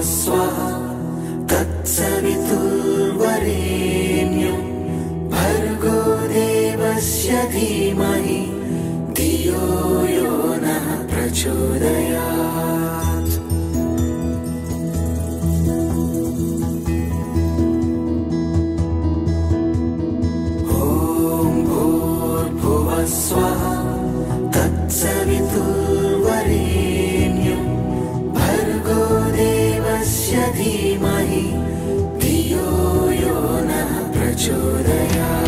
स्वः तत्सवितुर्वरेण्यं भर्गो देवस्य धीमहि धियो यो नः प्रचोदयात्। ॐ भूर्भुवः स्वः तत्सवितुर्वरेण्यं भर्गो देवस्य धीमहि धियो यो नः प्रचोदयात्।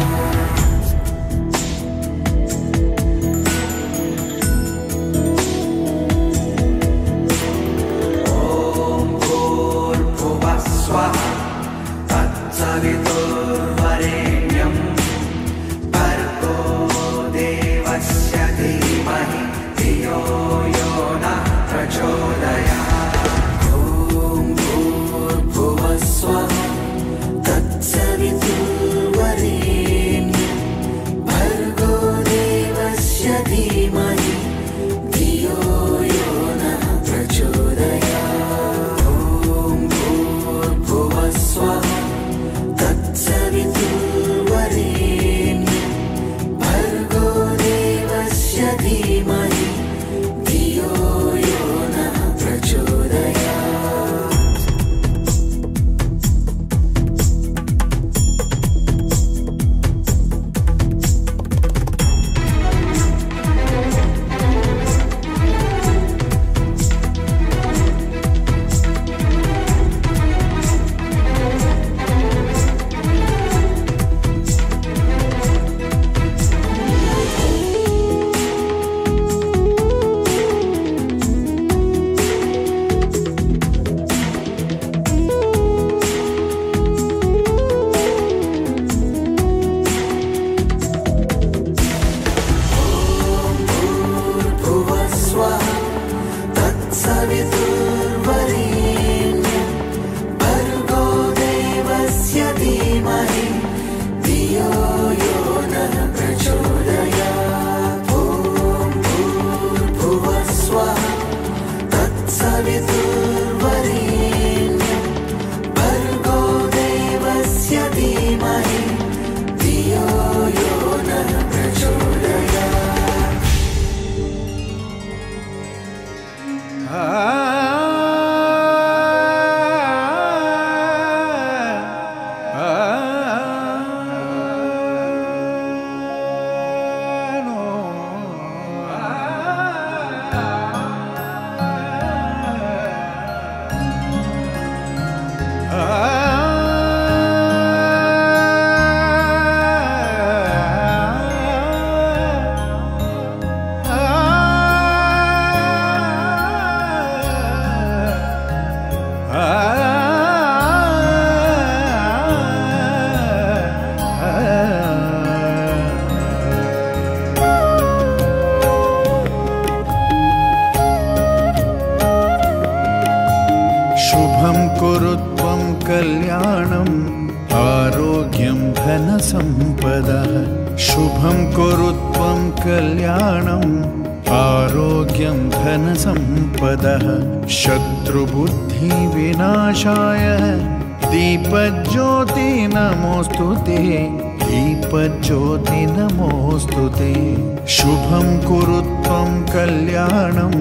ॐ भूर्भुवः स्वः तत्सवितुर्वरेण्यं भर्गो देवस्य धीमहि धियो यो नः प्रचोदयात्। ॐ भूर्भुवः स्वः तत्सवितुर्वरेण्यं भर्गो देवस्य धीमहि धियो यो नः प्रचोदयात्। ॐ भूर्भुवः स्वः तत्सवितुर्वरेण्यं भर्गो देवस्य धीमहि धियो यो नः प्रचोदयात्। सवितुर्वरेण्यं भर्गो देवस्य धीमहि धियो यो नः प्रचोदयात्। ॐ भूर्भुवः स्वः तत्सवितुर्वरेण्यं भर्गो देवस्य धीमहि धियो यो नः प्रचोदयात्। शुभं कुरु त्वं कल्याणम् आरोग्यं धनसम्पदः। शुभं कुरु त्वं कल्याणम् आरोग्यं धनसम्पदः। शत्रुबुद्धिविनाशाय दीपज्योति नमोऽस्तु ते। दीपज्योति नमोऽस्तु ते। शुभं कुरु त्वं कल्याणम्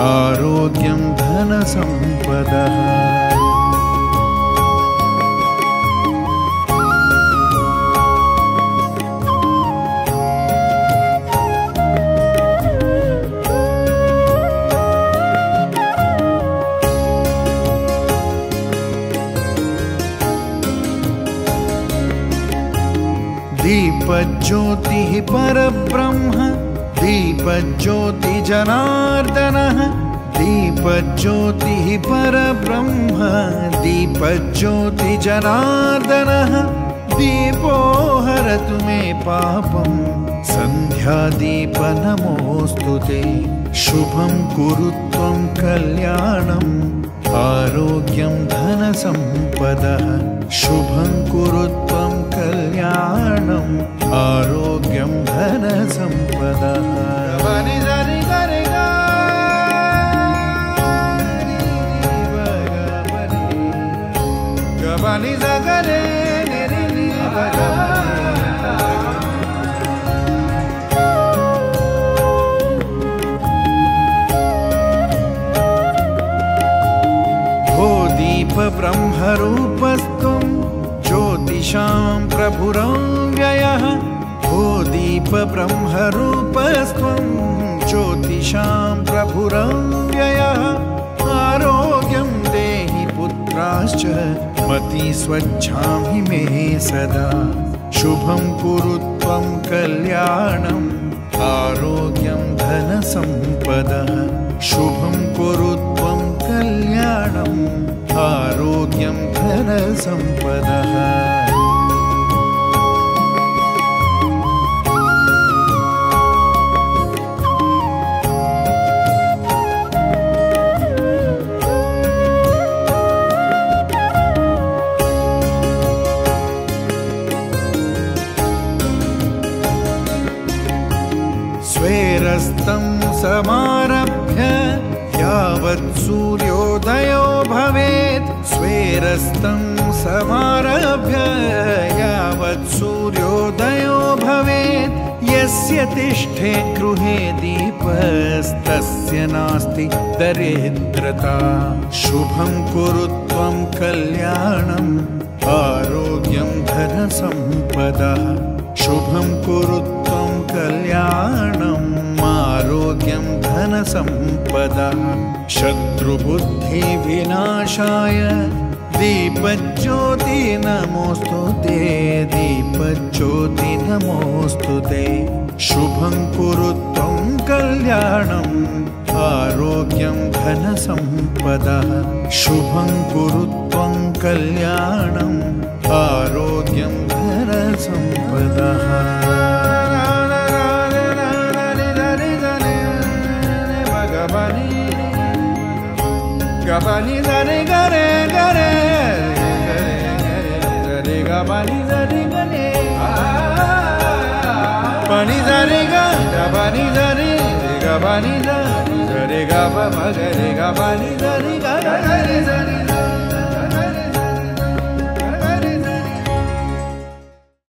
आरोग्यं धनसम्पदः। दीपज्योतिः परब्रह्म दीपज्योति जनार्दनः। दीपज्योतिः परब्रह्म दीपज्योति जनार्दनः। दीपो हरतु मे पापं सन्ध्यादीप नमोऽस्तु ते। शुभं कुरु त्वं कल्याणम् आरोग्यं धनसम्पदः। शुभं कुरु त्वं कल्याणम् आरोग्यं धनसम्पदः। जयः भो दीप ब्रह्मरूपस्त्वं ज्योतिषां प्रभुरव्ययः आरोग्यं देहि पुत्राश्च मति स्वच्छां हि मे सदा शुभं कुरु त्वं कल्याणम् आरोग्यं धनसम्पदः शुभं कुरु त्वं कल्याणम् आरोग्यं धनसम्पदः स्वेरस्तं समारभ्य यावत् सूर्योदयो भवेत् स्वेरस्तं समारभ्य यावत् सूर्योदयो भवेत् यस्य तिष्ठे गृहे दीपस्तस्य नास्ति दरिद्रता शुभं कुरु त्वं कल्याणम् आरोग्यं धनसम्पदः शुभं कुरु त्वं कल्याणम् आरोग्यं धनसम्पदः शत्रुबुद्धिविनाशाय दीपज्योति नमोऽस्तु ते दीपज्योति नमोऽस्तु ते शुभं कुरु त्वं कल्याणम् आरोग्यं धनसम्पदः शुभं कुरु त्वं कल्याणम् आरोग्यं धनसम्पदः Gabani zare gare gare zare gabani zare gare pani zare ga gabani zare gabani zare gaba magare gabani zare gare